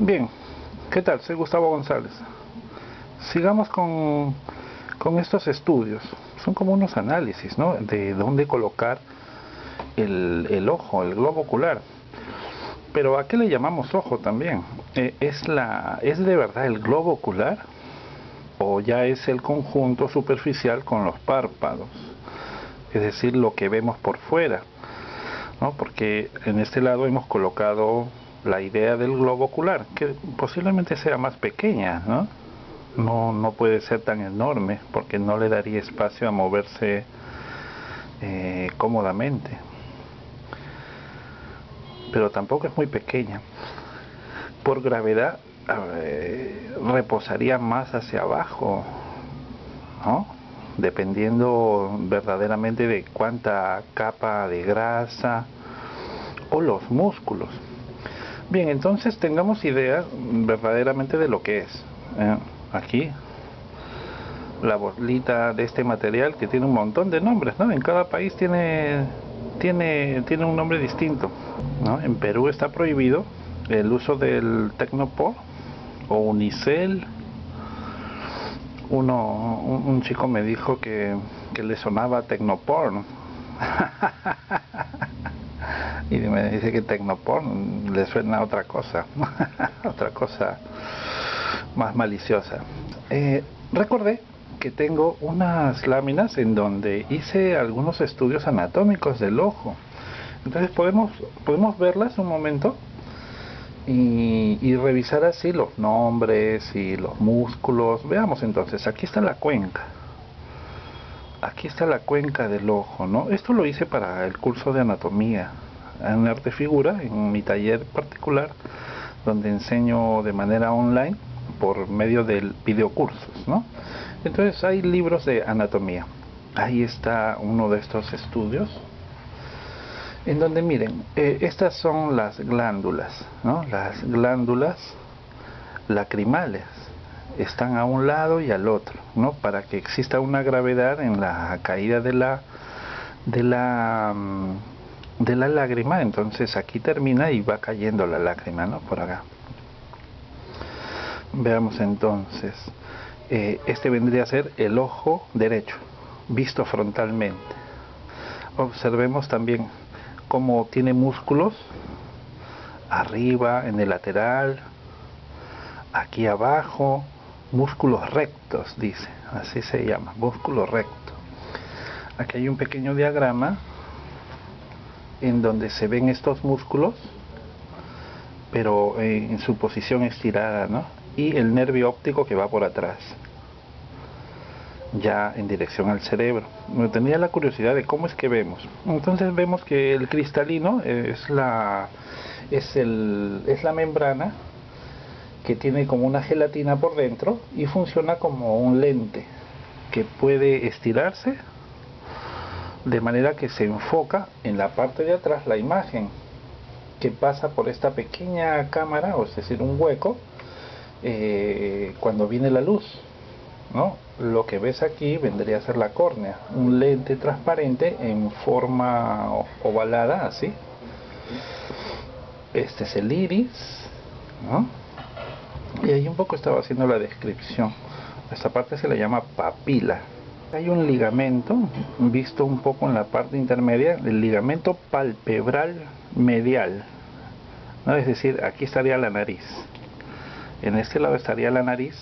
Bien, ¿qué tal? Soy Gustavo González. Sigamos con estos estudios. Son como unos análisis, ¿no? De dónde colocar el ojo, el globo ocular. Pero ¿a qué le llamamos ojo también? ¿Es de verdad el globo ocular? ¿O ya es el conjunto superficial con los párpados? Es decir, lo que vemos por fuera, ¿no? Porque en este lado hemos colocado la idea del globo ocular, que posiblemente sea más pequeña, ¿no? No puede ser tan enorme porque no le daría espacio a moverse cómodamente, pero tampoco es muy pequeña. Por gravedad reposaría más hacia abajo, ¿no? Dependiendo verdaderamente de cuánta capa de grasa o los músculos. Bien, entonces tengamos idea verdaderamente de lo que es. Aquí la bolita de este material que tiene un montón de nombres, ¿no? En cada país tiene un nombre distinto, ¿no? En Perú está prohibido el uso del Tecnopor o Unicel. Un chico me dijo que le sonaba Tecnoporn. Y me dice que Tecnoporn le suena a otra cosa, otra cosa más maliciosa. Recordé que tengo unas láminas en donde hice algunos estudios anatómicos del ojo. Entonces podemos verlas un momento y revisar así los nombres y los músculos. Veamos entonces, aquí está la cuenca. Aquí está la cuenca del ojo, ¿no? Esto lo hice para el curso de anatomía en arte figura, en mi taller particular, donde enseño de manera online por medio de videocursos, ¿no? Entonces hay libros de anatomía. Ahí está uno de estos estudios, en donde miren, estas son las glándulas, ¿no? Las glándulas lacrimales están a un lado y al otro, ¿no? Para que exista una gravedad en la caída de la de la lágrima. Entonces aquí termina y va cayendo la lágrima, ¿no? Por acá. Veamos entonces, este vendría a ser el ojo derecho, visto frontalmente. Observemos también cómo tiene músculos arriba, en el lateral, aquí abajo, músculos rectos, dice, así se llama, músculo recto. Aquí hay un pequeño diagrama en donde se ven estos músculos, pero en su posición estirada, ¿no? Y el nervio óptico que va por atrás, ya en dirección al cerebro. Me tenía la curiosidad de cómo es que vemos. Entonces vemos que el cristalino es la membrana que tiene como una gelatina por dentro y funciona como un lente que puede estirarse de manera que se enfoca en la parte de atrás la imagen que pasa por esta pequeña cámara, o es decir, un hueco, cuando viene la luz, ¿no? Lo que ves aquí vendría a ser la córnea, un lente transparente en forma ovalada, así. Este es el iris, ¿no? Y ahí un poco estaba haciendo la descripción. Esta parte se le llama papila. Hay un ligamento, visto un poco en la parte intermedia, el ligamento palpebral medial, ¿no? Es decir, aquí estaría la nariz. En este lado estaría la nariz.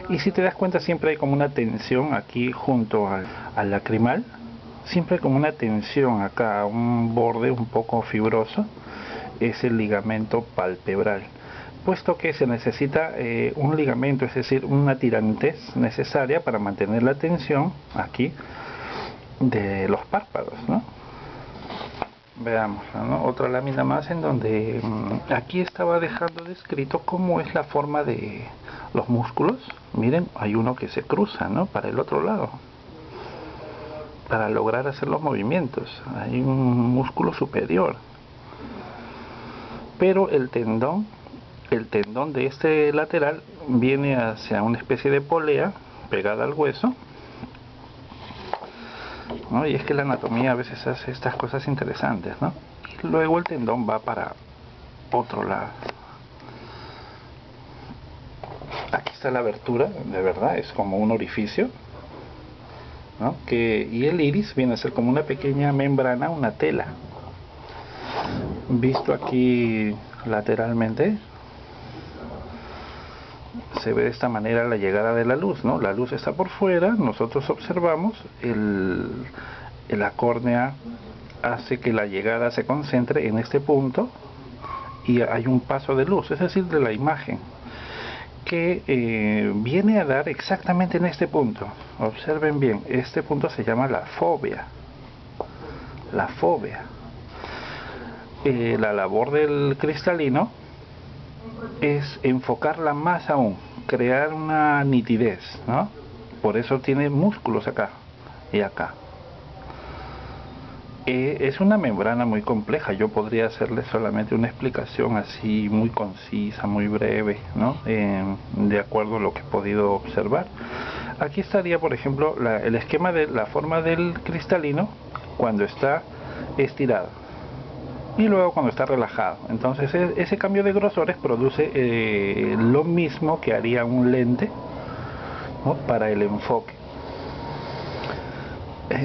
Y si te das cuenta, siempre hay como una tensión aquí junto al lacrimal. Siempre hay como una tensión acá, un borde un poco fibroso. Es el ligamento palpebral, puesto que se necesita un ligamento, es decir, una tirantez necesaria para mantener la tensión aquí de los párpados, ¿no? Veamos, ¿no? Otra lámina más en donde aquí estaba dejando descrito cómo es la forma de los músculos. Miren, hay uno que se cruza, ¿no? Para el otro lado, para lograr hacer los movimientos. Hay un músculo superior, pero el tendón de este lateral viene hacia una especie de polea pegada al hueso, ¿no? Y es que la anatomía a veces hace estas cosas interesantes, ¿no? Y luego el tendón va para otro lado. está la abertura, de verdad, es como un orificio, ¿no? Y el iris viene a ser como una pequeña membrana, una tela. Visto aquí lateralmente, se ve de esta manera la llegada de la luz, ¿no? La luz está por fuera, nosotros observamos, la córnea hace que la llegada se concentre en este punto y hay un paso de luz, es decir, de la imagen, que viene a dar exactamente en este punto. Observen bien, este punto se llama la fóvea. La fóvea. La labor del cristalino es enfocarla más aún, crear una nitidez, ¿no? Por eso tiene músculos acá y acá. Es una membrana muy compleja. Yo podría hacerle solamente una explicación así muy concisa, muy breve, ¿no? De acuerdo a lo que he podido observar. Aquí estaría, por ejemplo, el esquema de la forma del cristalino cuando está estirado y luego cuando está relajado. Entonces ese cambio de grosores produce lo mismo que haría un lente, ¿no? Para el enfoque.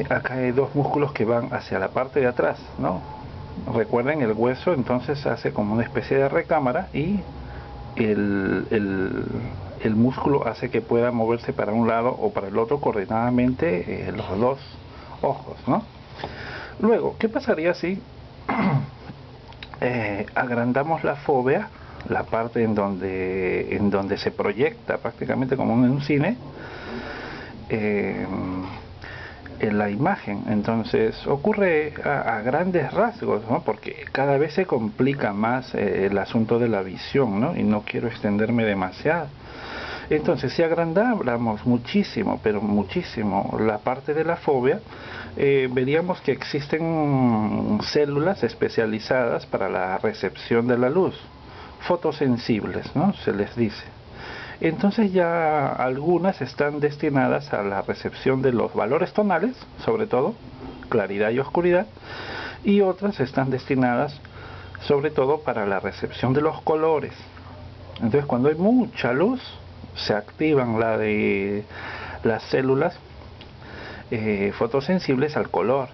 Acá hay dos músculos que van hacia la parte de atrás, ¿no? Recuerden, el hueso entonces hace como una especie de recámara y el músculo hace que pueda moverse para un lado o para el otro coordinadamente los dos ojos, ¿no? Luego, ¿qué pasaría si agrandamos la fóvea, la parte en donde se proyecta prácticamente como en un cine, en la imagen? Entonces ocurre a grandes rasgos, ¿no? Porque cada vez se complica más el asunto de la visión, ¿no? Y no quiero extenderme demasiado. Entonces, si agrandáramos muchísimo, pero muchísimo, la parte de la fóvea, veríamos que existen células especializadas para la recepción de la luz, fotosensibles, ¿no? Se les dice. Entonces ya algunas están destinadas a la recepción de los valores tonales, sobre todo, claridad y oscuridad, y otras están destinadas sobre todo para la recepción de los colores. Entonces, cuando hay mucha luz, se activan las células fotosensibles al color.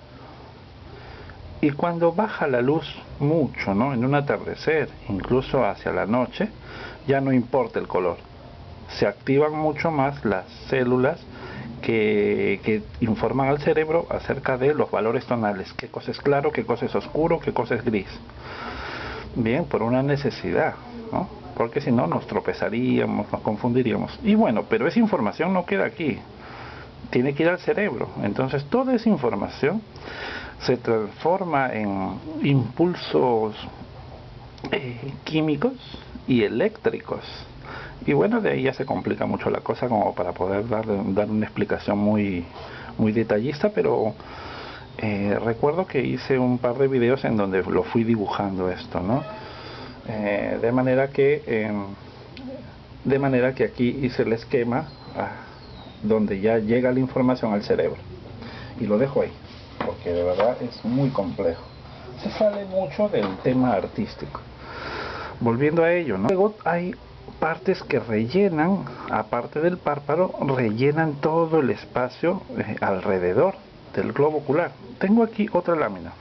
Y cuando baja la luz mucho, ¿no? En un atardecer, incluso hacia la noche, ya no importa el color. Se activan mucho más las células que informan al cerebro acerca de los valores tonales. Qué cosa es claro, qué cosa es oscuro, qué cosa es gris. Bien, por una necesidad, ¿no? Porque si no nos tropezaríamos, nos confundiríamos. Y bueno, pero esa información no queda aquí, tiene que ir al cerebro. Entonces toda esa información se transforma en impulsos químicos y eléctricos. Y bueno, de ahí ya se complica mucho la cosa como para poder dar una explicación muy detallista, pero recuerdo que hice un par de videos en donde lo fui dibujando esto, ¿no? De manera que aquí hice el esquema donde ya llega la información al cerebro y lo dejo ahí, porque de verdad es muy complejo, se sale mucho del tema artístico. Volviendo a ello, ¿no? Luego hay partes que rellenan, aparte del párpado, rellenan todo el espacio alrededor del globo ocular. Tengo aquí otra lámina,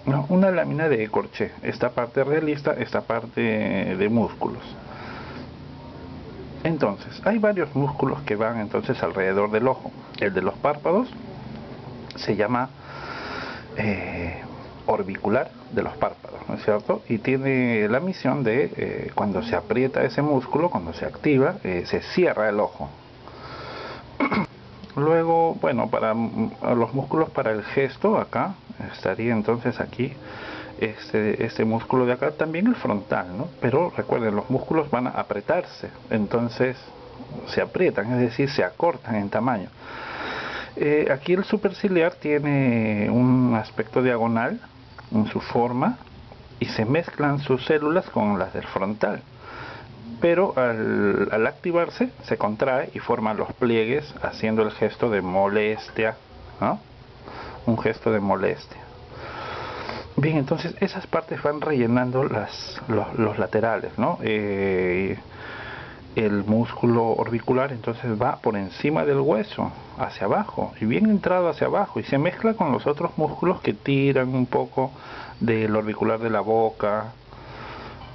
¿no? Una lámina de corché, esta parte realista, esta parte de músculos. Entonces, hay varios músculos que van entonces alrededor del ojo. El de los párpados se llama orbicular de los párpados, ¿no es cierto? Y tiene la misión de, cuando se aprieta ese músculo, cuando se activa, se cierra el ojo. Luego, bueno, para los músculos para el gesto, acá estaría entonces aquí este músculo de acá, también el frontal, ¿no? Pero recuerden, los músculos van a apretarse, entonces se aprietan, es decir, se acortan en tamaño. Aquí el superciliar tiene un aspecto diagonal en su forma y se mezclan sus células con las del frontal, pero al activarse se contrae y forma los pliegues haciendo el gesto de molestia, ¿no? Un gesto de molestia. Bien, entonces esas partes van rellenando los laterales, ¿no? el músculo orbicular entonces va por encima del hueso, hacia abajo, y bien entrado hacia abajo, y se mezcla con los otros músculos que tiran un poco del orbicular de la boca,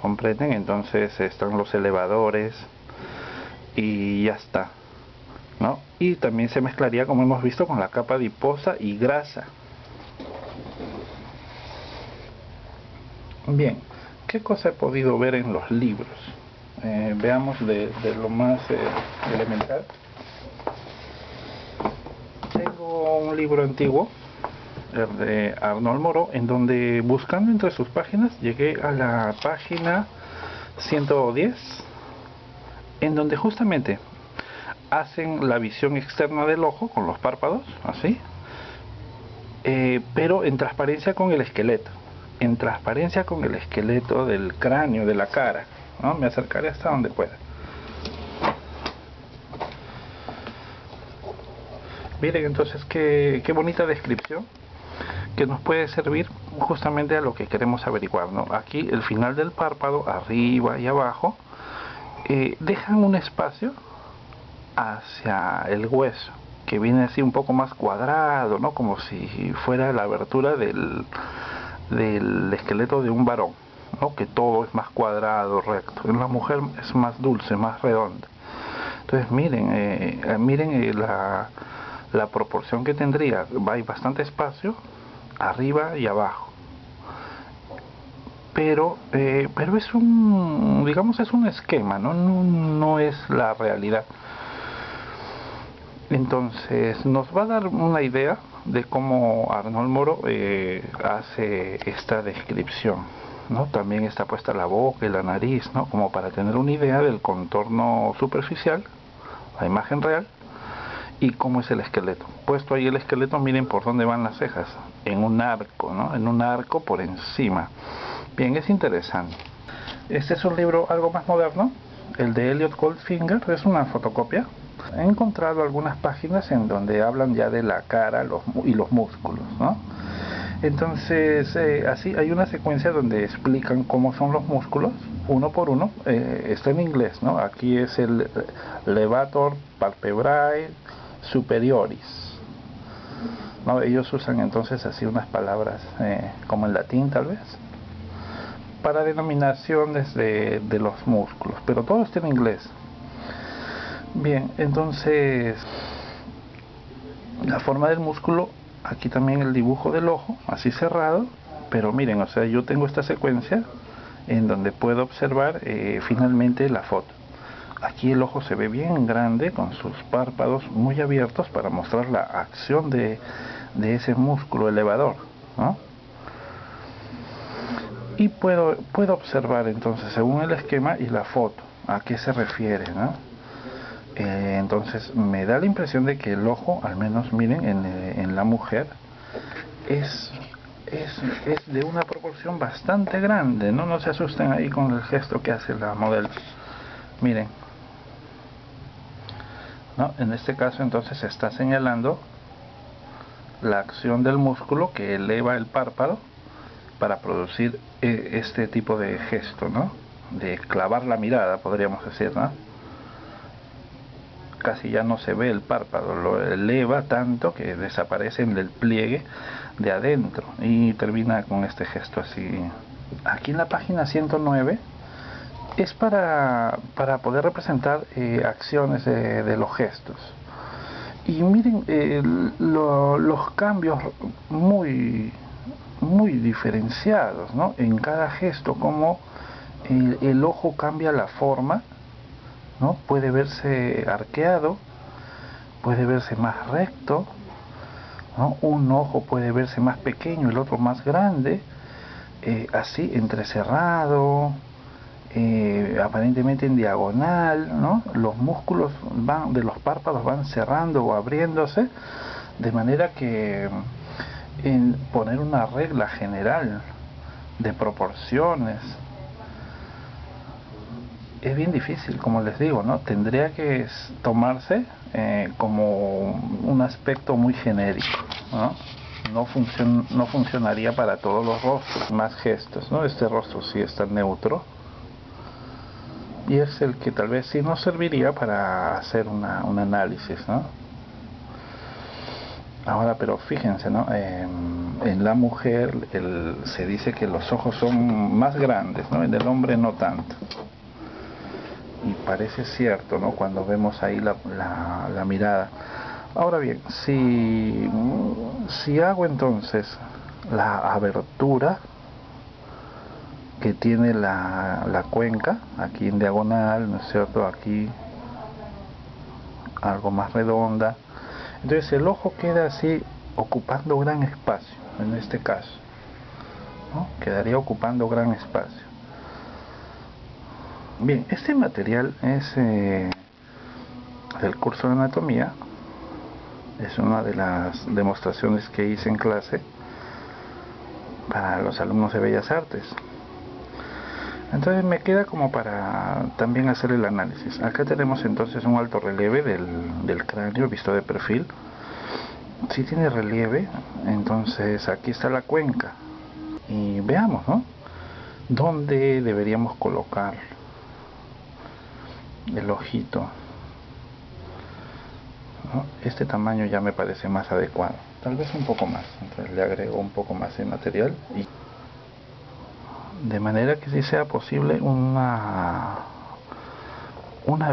¿comprenden? Entonces están los elevadores y ya está, ¿no? Y también se mezclaría, como hemos visto, con la capa adiposa y grasa. Bien, ¿qué cosa he podido ver en los libros? Veamos de lo más elemental. Tengo un libro antiguo, el de Arnold Moro, en donde, buscando entre sus páginas, llegué a la página 110, en donde justamente hacen la visión externa del ojo con los párpados, así, pero en transparencia con el esqueleto, en transparencia con el esqueleto del cráneo, de la cara, ¿no? Me acercaré hasta donde pueda. Miren entonces qué bonita descripción que nos puede servir justamente a lo que queremos averiguar, ¿no? Aquí el final del párpado, arriba y abajo, dejan un espacio hacia el hueso, que viene así un poco más cuadrado, ¿no? Como si fuera la abertura del esqueleto de un varón, ¿no? Que todo es más cuadrado, recto. En la mujer es más dulce, más redonda. Entonces miren la proporción que tendría. Hay bastante espacio arriba y abajo. Pero es un, digamos, es un esquema, no es la realidad. Entonces nos va a dar una idea de cómo Arnold Moro hace esta descripción, ¿no? También está puesta la boca y la nariz, ¿no? Como para tener una idea del contorno superficial, la imagen real, y cómo es el esqueleto. Puesto ahí el esqueleto, miren por dónde van las cejas, en un arco, ¿no? En un arco por encima. Bien, es interesante. Este es un libro algo más moderno, el de Elliot Goldfinger, es una fotocopia. He encontrado algunas páginas en donde hablan ya de la cara y los músculos, ¿no? Entonces, así hay una secuencia donde explican cómo son los músculos, uno por uno. Está en inglés, ¿no? Aquí es el levator palpebrae superioris, ¿no? Ellos usan entonces así unas palabras como en latín tal vez, para denominaciones de los músculos, pero todo está en inglés. Bien, entonces la forma del músculo, aquí también el dibujo del ojo, así cerrado, pero miren, o sea, yo tengo esta secuencia en donde puedo observar finalmente la foto. Aquí el ojo se ve bien grande, con sus párpados muy abiertos para mostrar la acción de ese músculo elevador, ¿no? Y puedo observar entonces, según el esquema y la foto, a qué se refiere, ¿no? Entonces me da la impresión de que el ojo, al menos miren, en la mujer, es de una proporción bastante grande, ¿no? No se asusten ahí con el gesto que hace la modelo. Miren, ¿no? En este caso entonces se está señalando la acción del músculo que eleva el párpado para producir este tipo de gesto, ¿no? De clavar la mirada, podríamos decir, ¿no? Casi ya no se ve el párpado, lo eleva tanto que desaparece en el pliegue de adentro y termina con este gesto así. Aquí en la página 109 es para poder representar acciones de los gestos. Y miren los cambios muy diferenciados, ¿no? En cada gesto, como el ojo cambia la forma, ¿no? Puede verse arqueado, puede verse más recto, ¿no? Un ojo puede verse más pequeño, el otro más grande, así entrecerrado, aparentemente en diagonal, ¿no? Los músculos de los párpados van cerrando o abriéndose, de manera que en poner una regla general de proporciones es bien difícil, como les digo, ¿no? Tendría que tomarse como un aspecto muy genérico, ¿no? No funcionaría para todos los rostros, más gestos, ¿no? Este rostro sí está neutro. y es el que tal vez sí nos serviría para hacer un análisis, ¿no? Ahora, pero fíjense, ¿no? En la mujer se dice que los ojos son más grandes, ¿no? En el hombre no tanto. Y parece cierto, ¿no? Cuando vemos ahí la mirada. Ahora bien, si hago entonces la abertura que tiene la cuenca, aquí en diagonal, ¿no es cierto? Aquí algo más redonda. Entonces el ojo queda así ocupando gran espacio, en este caso, ¿no? Quedaría ocupando gran espacio. Bien, este material es del curso de anatomía, es una de las demostraciones que hice en clase para los alumnos de Bellas Artes. Entonces me queda como para también hacer el análisis. Acá tenemos entonces un alto relieve del cráneo visto de perfil. Si tiene relieve, entonces aquí está la cuenca. Y veamos, ¿no? ¿Dónde deberíamos colocar el ojito? ¿No? Este tamaño ya me parece más adecuado. Tal vez un poco más. Entonces le agrego un poco más de material y de manera que sí sea posible una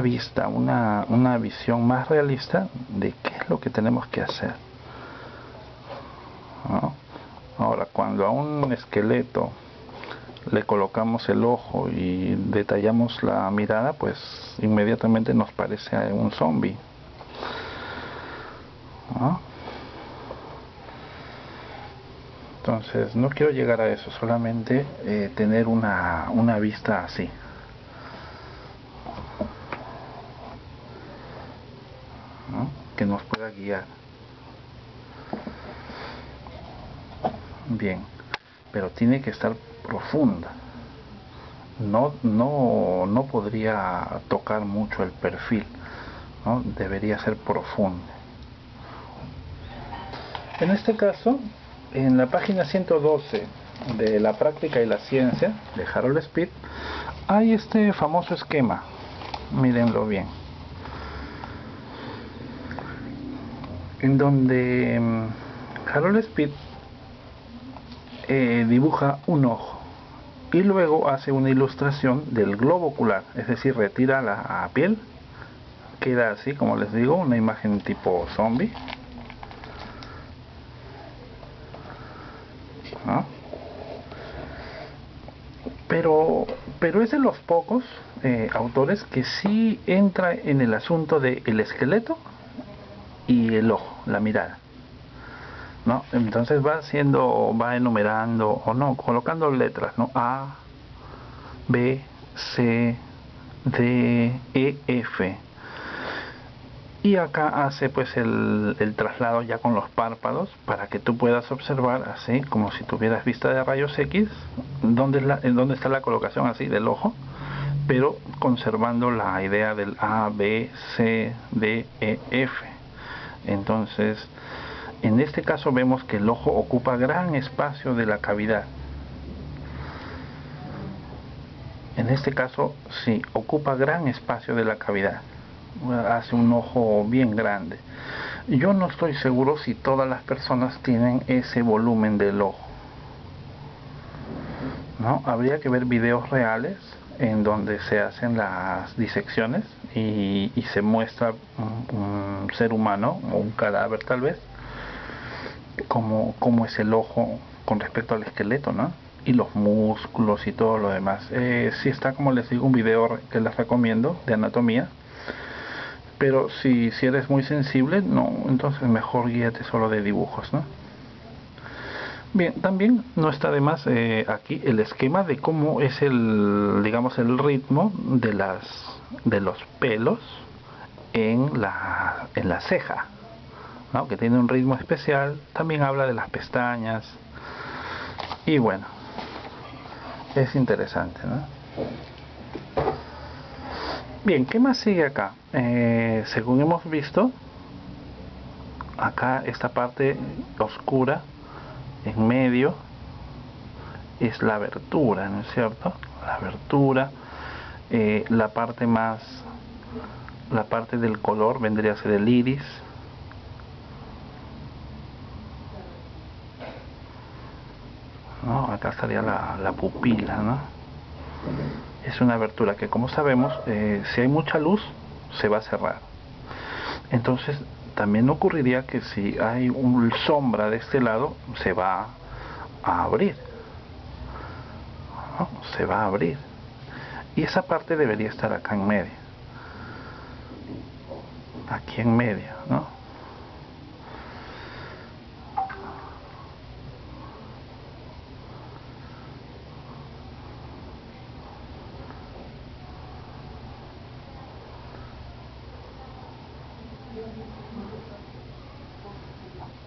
vista, una visión más realista de qué es lo que tenemos que hacer, ¿no? Ahora, cuando a un esqueleto le colocamos el ojo y detallamos la mirada, pues inmediatamente nos parece un zombie, ¿no? Entonces no quiero llegar a eso, solamente tener una vista así, ¿no? Que nos pueda guiar. Bien, pero tiene que estar profunda. No podría tocar mucho el perfil, ¿no? Debería ser profundo. En este caso, en la página 112 de La práctica y la ciencia de Harold Speed, hay este famoso esquema. Mírenlo bien. En donde Harold Speed dibuja un ojo y luego hace una ilustración del globo ocular, es decir, retira la piel, queda así, como les digo, una imagen tipo zombie, ¿no? Pero es de los pocos autores que sí entra en el asunto del esqueleto y el ojo, la mirada, ¿no? Entonces va enumerando, o no, colocando letras, ¿no? A, B, C, D, E, F. Y acá hace pues el traslado ya con los párpados para que tú puedas observar así como si tuvieras vista de rayos X dónde está la colocación así del ojo, pero conservando la idea del A, B, C, D, E, F. Entonces en este caso vemos que el ojo ocupa gran espacio de la cavidad. En este caso sí, ocupa gran espacio de la cavidad, hace un ojo bien grande. Yo no estoy seguro si todas las personas tienen ese volumen del ojo, ¿no? Habría que ver videos reales en donde se hacen las disecciones y se muestra un ser humano o un cadáver tal vez, cómo es el ojo con respecto al esqueleto, ¿no? Y los músculos y todo lo demás. Sí está, como les digo, un video que les recomiendo de anatomía. Pero si eres muy sensible, no, entonces mejor guíate solo de dibujos, ¿no? Bien, también no está de más aquí el esquema de cómo es digamos, el ritmo de los pelos en la ceja, ¿no? Que tiene un ritmo especial. También habla de las pestañas. Y bueno, es interesante, ¿no? Bien, ¿qué más sigue acá? Según hemos visto, acá esta parte oscura en medio es la abertura, ¿no es cierto? La abertura, La parte del color vendría a ser el iris. ¿No? Acá estaría la pupila, ¿no? Es una abertura que, como sabemos, si hay mucha luz se va a cerrar. Entonces también ocurriría que si hay una sombra de este lado se va a abrir, ¿no? Se va a abrir, y esa parte debería estar acá en medio, aquí en medio, ¿no?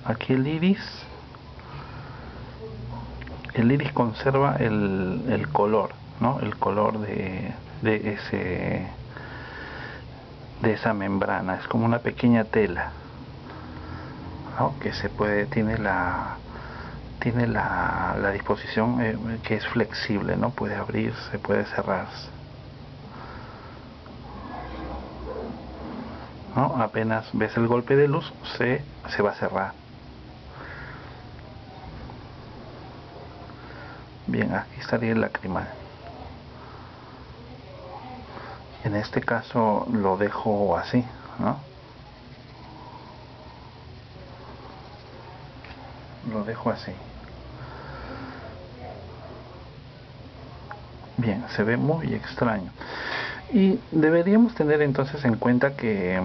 Aquí el iris conserva el color, ¿no? El color de esa membrana. Es como una pequeña tela, ¿no? Que tiene la disposición, que es flexible, ¿no? Puede abrirse, puede cerrarse, ¿no? Apenas ves el golpe de luz se va a cerrar. Bien, aquí estaría el lacrimal. En este caso lo dejo así, ¿no? Lo dejo así. Bien, se ve muy extraño. Y deberíamos tener entonces en cuenta que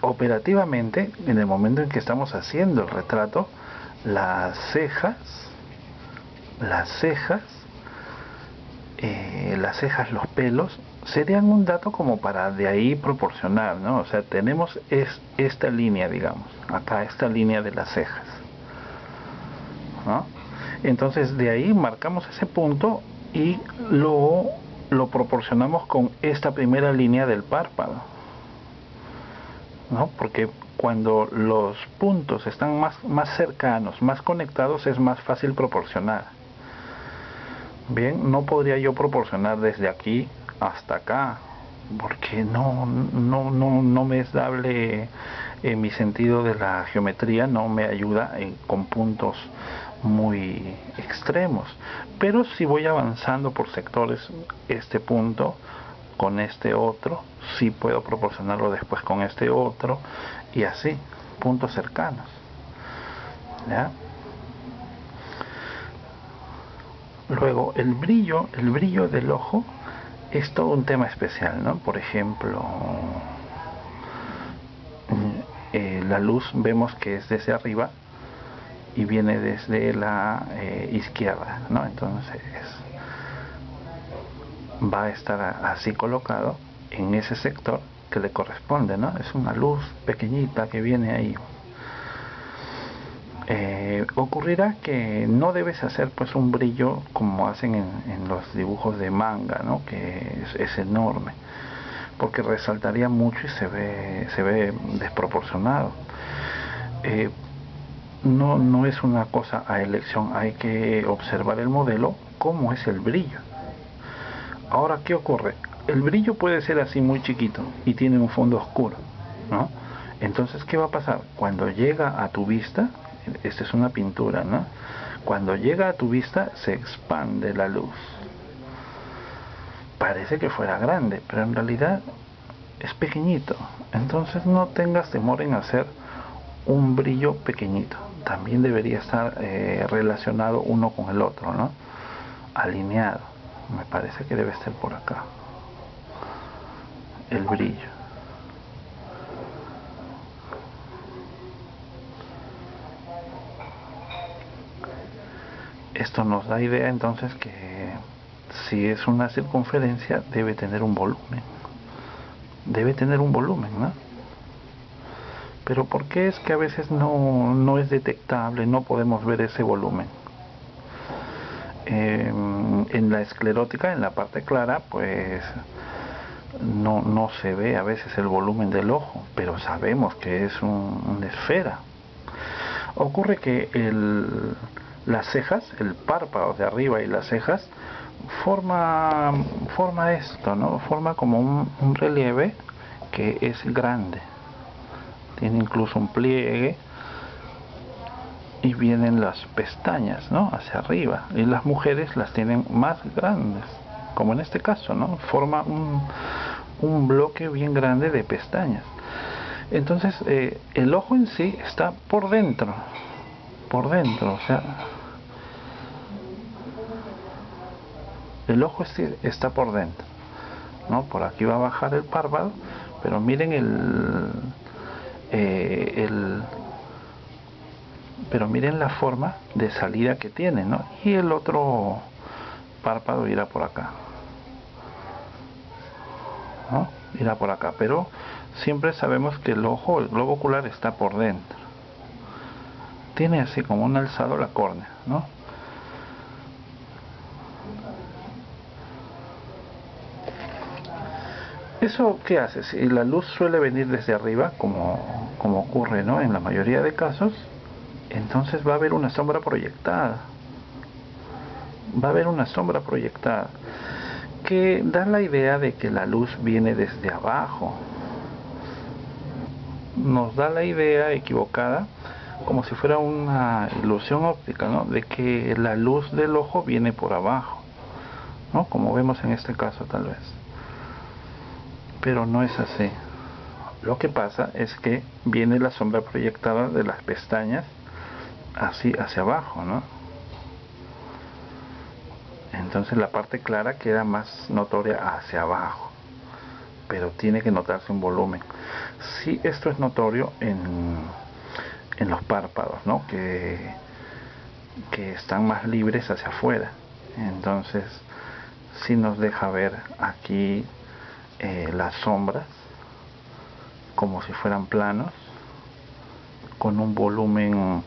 operativamente, en el momento en que estamos haciendo el retrato, las cejas, las cejas, los pelos, serían un dato como para de ahí proporcionar, ¿no? O sea, tenemos esta línea, digamos, acá esta línea de las cejas, ¿no? Entonces de ahí marcamos ese punto y lo proporcionamos con esta primera línea del párpado, ¿no? Porque cuando los puntos están más cercanos, más conectados, es más fácil proporcionar. Bien, no podría yo proporcionar desde aquí hasta acá, porque no me es dable, mi sentido de la geometría no me ayuda con puntos muy extremos. Pero si voy avanzando por sectores, este punto con este otro, sí puedo proporcionarlo después con este otro, y así, puntos cercanos, ¿ya? Luego, el brillo del ojo es todo un tema especial, ¿no? Por ejemplo, la luz vemos que es desde arriba y viene desde la izquierda, ¿no? Entonces va a estar así colocado en ese sector que le corresponde, ¿no? Es una luz pequeñita que viene ahí. Ocurrirá que no debes hacer pues un brillo como hacen en los dibujos de manga, ¿no? Que es enorme, porque resaltaría mucho y se ve desproporcionado. No es una cosa a elección, hay que observar el modelo, cómo es el brillo. Ahora, ¿qué ocurre? El brillo puede ser así muy chiquito y tiene un fondo oscuro, ¿no? Entonces, ¿qué va a pasar? Cuando llega a tu vista, esta es una pintura, ¿no? Cuando llega a tu vista se expande la luz. Parece que fuera grande, pero en realidad es pequeñito. Entonces no tengas temor en hacer un brillo pequeñito. También debería estar relacionado uno con el otro, ¿no? Alineado. Me parece que debe estar por acá el brillo. Esto nos da idea entonces que si es una circunferencia debe tener un volumen. Debe tener un volumen, ¿no? Pero ¿por qué es que a veces no es detectable, no podemos ver ese volumen? En la esclerótica, en la parte clara, pues no se ve a veces el volumen del ojo, pero sabemos que es una esfera. Ocurre que las cejas, el párpado de arriba y las cejas, forma esto, ¿no? Forma como un relieve que es grande, tiene incluso un pliegue y vienen las pestañas, ¿no? Hacia arriba, y las mujeres las tienen más grandes, como en este caso, ¿no? Forma un bloque bien grande de pestañas. Entonces el ojo en sí está por dentro, o sea, el ojo está por dentro, ¿no? Por aquí va a bajar el párpado, pero miren pero miren la forma de salida que tiene, ¿no? Y el otro párpado irá por acá, ¿no? Irá por acá, pero siempre sabemos que el ojo, el globo ocular está por dentro. Tiene así como un alzado la córnea, ¿no? ¿Eso qué hace? Si la luz suele venir desde arriba, como ocurre, ¿no? En la mayoría de casos, entonces va a haber una sombra proyectada. Va a haber una sombra proyectada que da la idea de que la luz viene desde abajo. Nos da la idea equivocada, como si fuera una ilusión óptica, ¿no? De que la luz del ojo viene por abajo, ¿no? Como vemos en este caso tal vez. Pero no es así. Lo que pasa es que viene la sombra proyectada de las pestañas así hacia abajo, ¿no? Entonces la parte clara queda más notoria hacia abajo, pero tiene que notarse un volumen. Sí, esto es notorio en los párpados, ¿no? Que están más libres hacia afuera. Entonces sí nos deja ver aquí las sombras como si fueran planos, con un volumen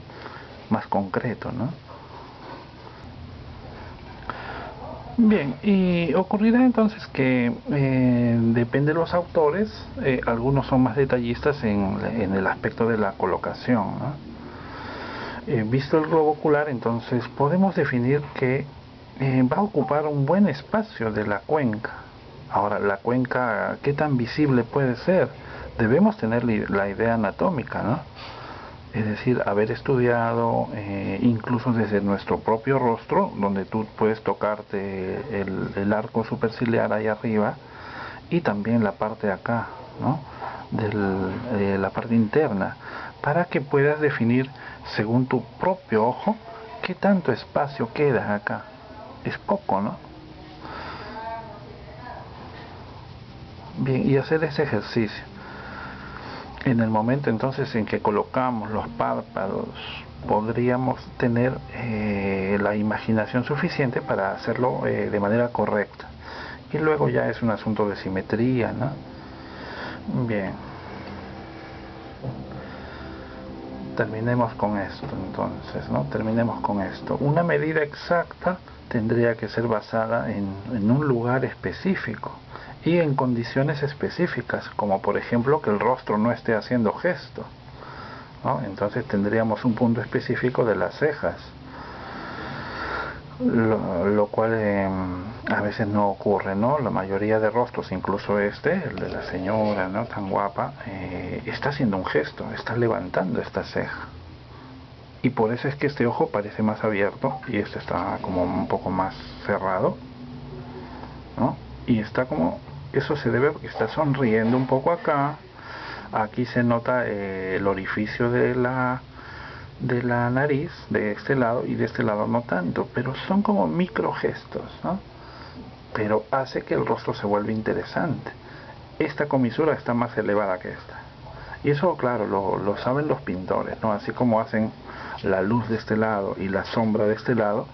más concreto, ¿no? Bien, y ocurrirá entonces que depende de los autores, algunos son más detallistas en el aspecto de la colocación, ¿no? Visto el globo ocular, entonces podemos definir que va a ocupar un buen espacio de la cuenca. Ahora, la cuenca, ¿qué tan visible puede ser? Debemos tener la idea anatómica, ¿no? Es decir, haber estudiado incluso desde nuestro propio rostro, donde tú puedes tocarte el arco superciliar ahí arriba y también la parte de acá, ¿no? La parte interna, para que puedas definir según tu propio ojo qué tanto espacio queda acá. Es poco, ¿no? Bien, y hacer ese ejercicio. En el momento entonces en que colocamos los párpados, podríamos tener la imaginación suficiente para hacerlo de manera correcta. Y luego ya es un asunto de simetría, ¿no? Bien. Terminemos con esto entonces, ¿no? Terminemos con esto. Una medida exacta tendría que ser basada en un lugar específico y en condiciones específicas, como por ejemplo que el rostro no esté haciendo gestos, ¿no? Entonces tendríamos un punto específico de las cejas, lo cual a veces no ocurre, ¿no? La mayoría de rostros, incluso el de la señora, ¿no? Tan guapa, está haciendo un gesto, está levantando esta ceja. Y por eso es que este ojo parece más abierto y este está como un poco más cerrado, ¿no? Y está como, eso se debe porque está sonriendo un poco acá. Aquí se nota el orificio de la nariz de este lado, y de este lado no tanto, pero son como micro gestos, ¿no? Pero hace que el rostro se vuelva interesante. Esta comisura está más elevada que esta, y eso claro lo saben los pintores, ¿no? Así como hacen la luz de este lado y la sombra de este lado,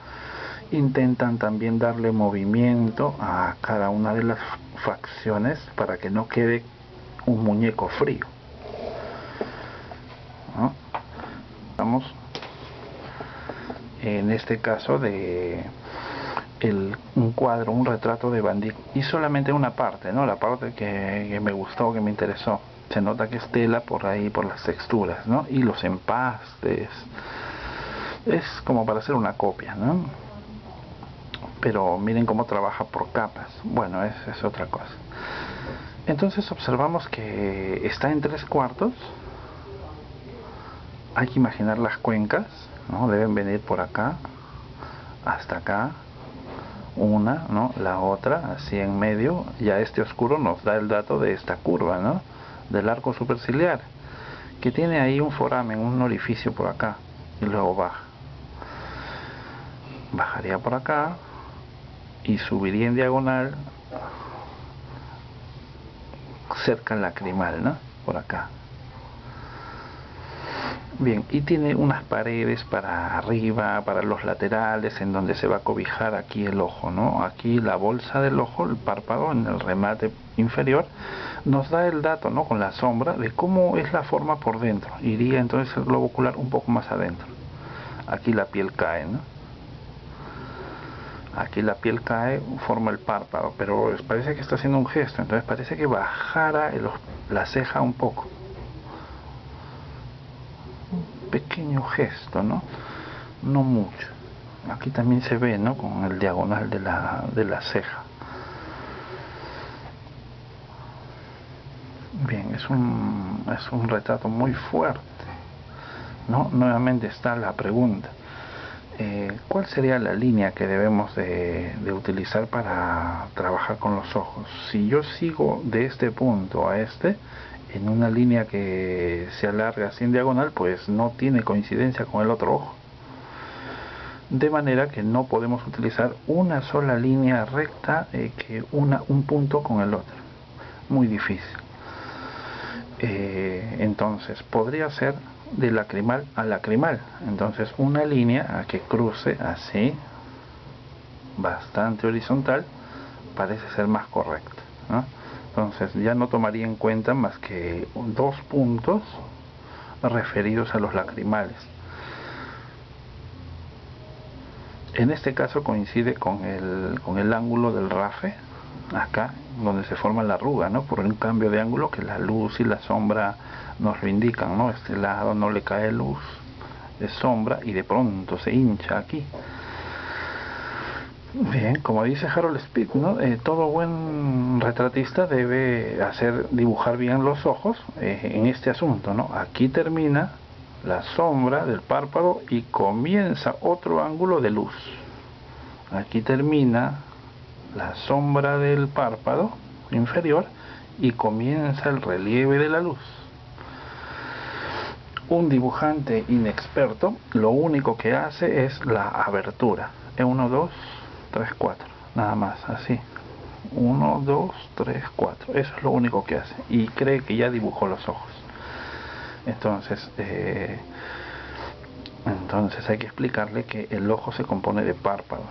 intentan también darle movimiento a cada una de las facciones para que no quede un muñeco frío, ¿no? Estamos en este caso de un cuadro, un retrato de Van Dyck, y solamente una parte, ¿no? La parte que me gustó, que me interesó. Se nota que es tela por ahí, por las texturas, ¿no? Y los empastes. Es como para hacer una copia, ¿no? pero miren cómo trabaja por capas. Bueno, es otra cosa. Entonces observamos que está en 3/4. Hay que imaginar las cuencas, ¿no? Deben venir por acá hasta acá, una, ¿no? La otra así en medio. Ya este oscuro nos da el dato de esta curva, ¿no? Del arco superciliar, que tiene ahí un foramen, un orificio por acá, y luego bajaría por acá y subiría en diagonal cerca al lacrimal, ¿no? Por acá. Bien, y tiene unas paredes para arriba, para los laterales, en donde se va a cobijar aquí el ojo, ¿no? Aquí la bolsa del ojo, el párpado, en el remate inferior, nos da el dato, ¿no? Con la sombra de cómo es la forma por dentro. Iría entonces el globo ocular un poco más adentro. Aquí la piel cae, ¿no? Aquí la piel cae, forma el párpado, pero parece que está haciendo un gesto, entonces parece que bajara la ceja un poco. Pequeño gesto, ¿no? No mucho. Aquí también se ve, ¿no? Con el diagonal de la ceja. Bien, es un retrato muy fuerte, ¿no? Nuevamente está la pregunta. ¿Cuál sería la línea que debemos de utilizar para trabajar con los ojos? Si yo sigo de este punto a este, en una línea que se alarga así en diagonal, pues no tiene coincidencia con el otro ojo. De manera que no podemos utilizar una sola línea recta que una un punto con el otro. Muy difícil. Entonces podría ser de lacrimal a lacrimal. Entonces una línea a que cruce así, bastante horizontal, parece ser más correcta, ¿no? Entonces ya no tomaría en cuenta más que 2 puntos referidos a los lacrimales. En este caso coincide con el ángulo del rafe, acá donde se forma la arruga, ¿no? Por un cambio de ángulo que la luz y la sombra nos lo indican, ¿no? Este lado no le cae luz, es sombra, y de pronto se hincha aquí. Bien, como dice Harold Speed, ¿no? Todo buen retratista debe dibujar bien los ojos en este asunto, ¿no? Aquí termina la sombra del párpado y comienza otro ángulo de luz. Aquí termina la sombra del párpado inferior y comienza el relieve de la luz. Un dibujante inexperto lo único que hace es la abertura. 1, 2, 3, 4. Nada más, así. 1, 2, 3, 4. Eso es lo único que hace. Y cree que ya dibujó los ojos. Entonces hay que explicarle que el ojo se compone de párpados.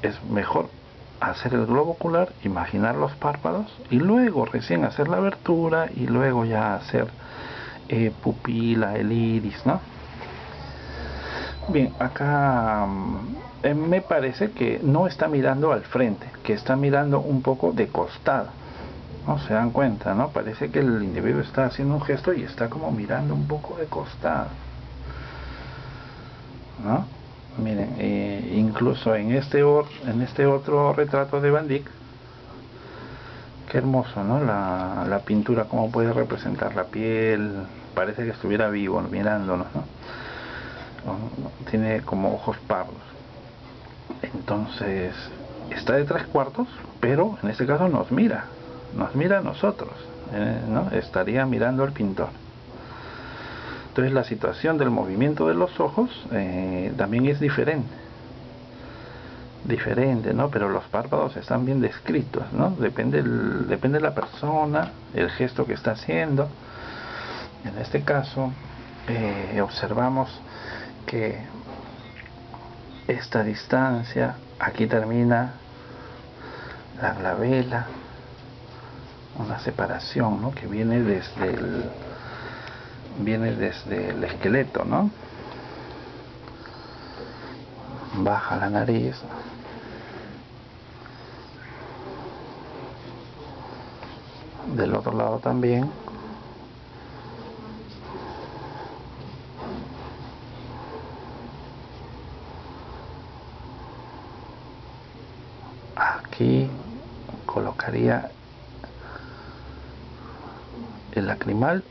Es mejor hacer el globo ocular, imaginar los párpados y luego recién hacer la abertura y luego ya hacer pupila, el iris, ¿no? Bien, acá me parece que no está mirando al frente, que está mirando un poco de costado, ¿no? Se dan cuenta, ¿no? Parece que el individuo está haciendo un gesto y está como mirando un poco de costado, ¿no? Miren, incluso en este otro retrato de Van Dyck, qué hermoso, ¿no? La pintura, cómo puede representar la piel, parece que estuviera vivo mirándonos, ¿no? Tiene como ojos pardos. Entonces está de 3/4, pero en este caso nos mira a nosotros, ¿no? Estaría mirando al pintor. Entonces la situación del movimiento de los ojos también es diferente, ¿no? Pero los párpados están bien descritos, ¿no? Depende de la persona, el gesto que está haciendo. En este caso observamos que esta distancia, aquí termina la glabela, una separación, ¿no? Que viene desde el esqueleto, ¿no? Baja la nariz, del otro lado también. el lacrimal.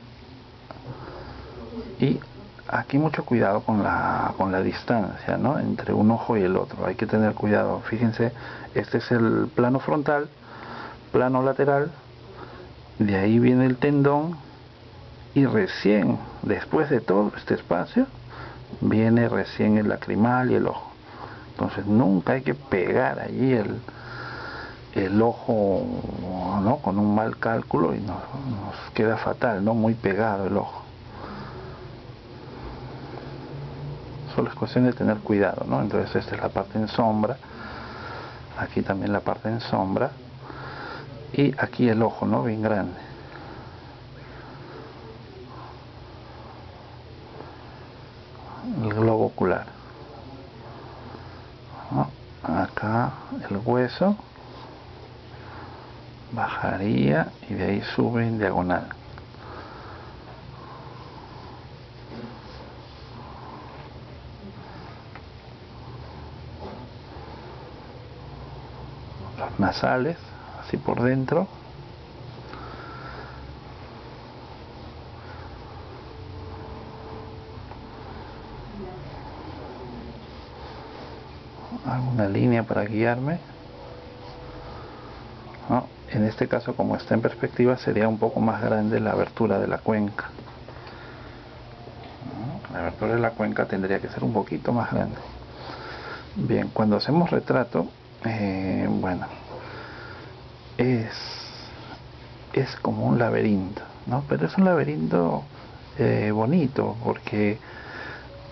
Y aquí mucho cuidado con la distancia, ¿no?, entre un ojo y el otro. Hay que tener cuidado. Fíjense, este es el plano frontal, plano lateral, de ahí viene el tendón, y recién después de todo este espacio viene recién el lacrimal y el ojo. Entonces nunca hay que pegar allí el ojo, ¿no?, con un mal cálculo, y nos queda fatal, ¿no?, muy pegado el ojo. Solo es cuestión de tener cuidado, ¿no? Entonces esta es la parte en sombra, aquí también la parte en sombra, y aquí el ojo, ¿no?, bien grande. El globo ocular, ¿no? Acá el hueso bajaría y de ahí sube en diagonal. Los nasales, así por dentro. Hago una línea para guiarme, ¿no? En este caso, como está en perspectiva, sería un poco más grande la abertura de la cuenca, ¿no? La abertura de la cuenca tendría que ser un poquito más grande. Bien, cuando hacemos retrato, bueno, es como un laberinto, ¿no? Pero es un laberinto bonito, porque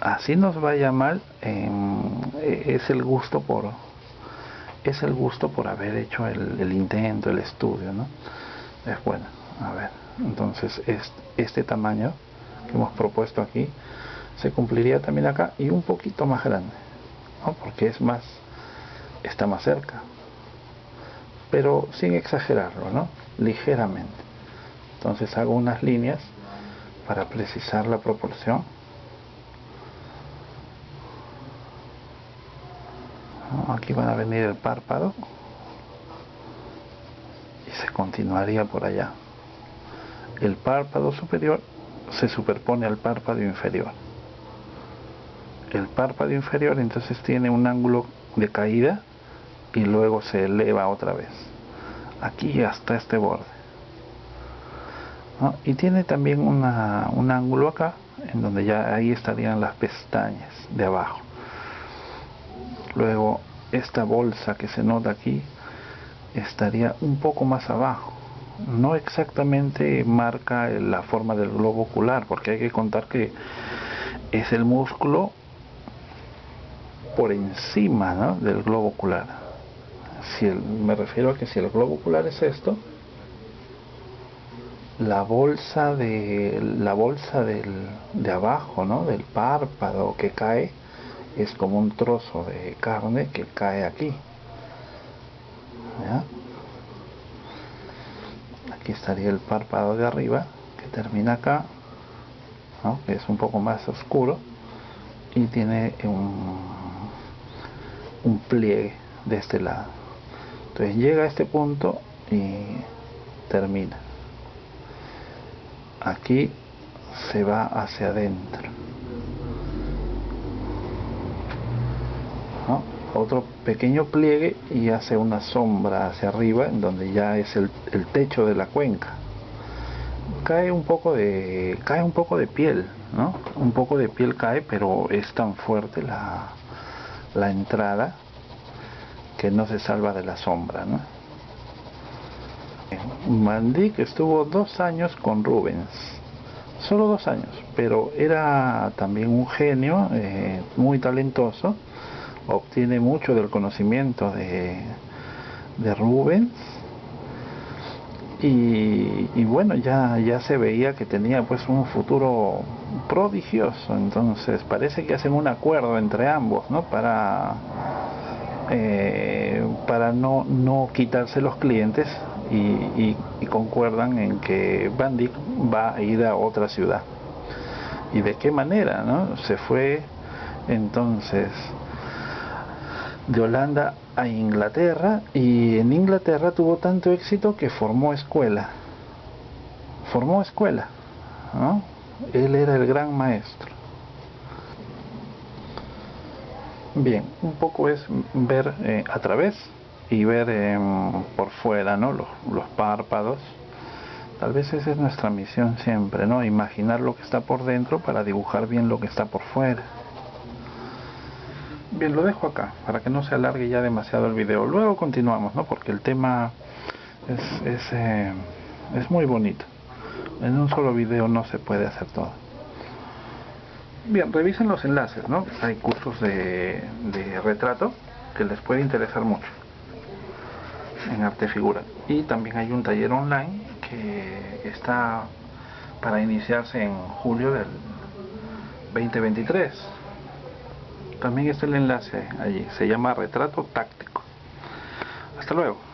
así nos vaya mal, es el gusto por haber hecho el intento, el estudio, ¿no? Es bueno. A ver, entonces este tamaño que hemos propuesto aquí se cumpliría también acá, y un poquito más grande, ¿no?, porque está más cerca, pero sin exagerarlo, ¿no?, ligeramente. Entonces hago unas líneas para precisar la proporción, ¿no? Aquí van a venir el párpado y se continuaría por allá. El párpado superior se superpone al párpado inferior. El párpado inferior entonces tiene un ángulo de caída y luego se eleva otra vez, aquí hasta este borde, ¿no? Y tiene también un ángulo acá, en donde ya ahí estarían las pestañas de abajo. Luego esta bolsa que se nota aquí estaría un poco más abajo. No exactamente marca la forma del globo ocular, porque hay que contar que es el músculo por encima, ¿no?, del globo ocular. Me refiero a que si el globo ocular es esto, la bolsa de abajo, ¿no?, del párpado que cae, es como un trozo de carne que cae aquí, ¿ya? Aquí estaría el párpado de arriba, que termina acá, ¿no?, que es un poco más oscuro y tiene un pliegue de este lado. Entonces llega a este punto y termina. Aquí se va hacia adentro, ¿no? Otro pequeño pliegue y hace una sombra hacia arriba, en donde ya es el techo de la cuenca. Cae un poco de piel, ¿no? Un poco de piel cae, pero es tan fuerte la entrada que no se salva de la sombra, ¿no? Van Dyck estuvo 2 años con Rubens, solo 2 años, pero era también un genio, muy talentoso, obtiene mucho del conocimiento de Rubens, y bueno, ya se veía que tenía pues un futuro prodigioso. Entonces parece que hacen un acuerdo entre ambos, ¿no?, para no quitarse los clientes, y concuerdan en que Van Dyck va a ir a otra ciudad. ¿Y de qué manera, no? Se fue entonces de Holanda a Inglaterra, y en Inglaterra tuvo tanto éxito que formó escuela formó escuela, ¿no? Él era el gran maestro. Bien, un poco es ver a través y ver por fuera, ¿no? Los párpados. Tal vez esa es nuestra misión siempre, ¿no? Imaginar lo que está por dentro para dibujar bien lo que está por fuera. Bien, lo dejo acá para que no se alargue ya demasiado el video. Luego continuamos, ¿no? Porque el tema es muy bonito. En un solo video no se puede hacer todo. Bien, revisen los enlaces, ¿no? Hay cursos de retrato que les puede interesar mucho en Artefigura. Y también hay un taller online que está para iniciarse en julio del 2023. También está el enlace allí, se llama Retrato Táctico. Hasta luego.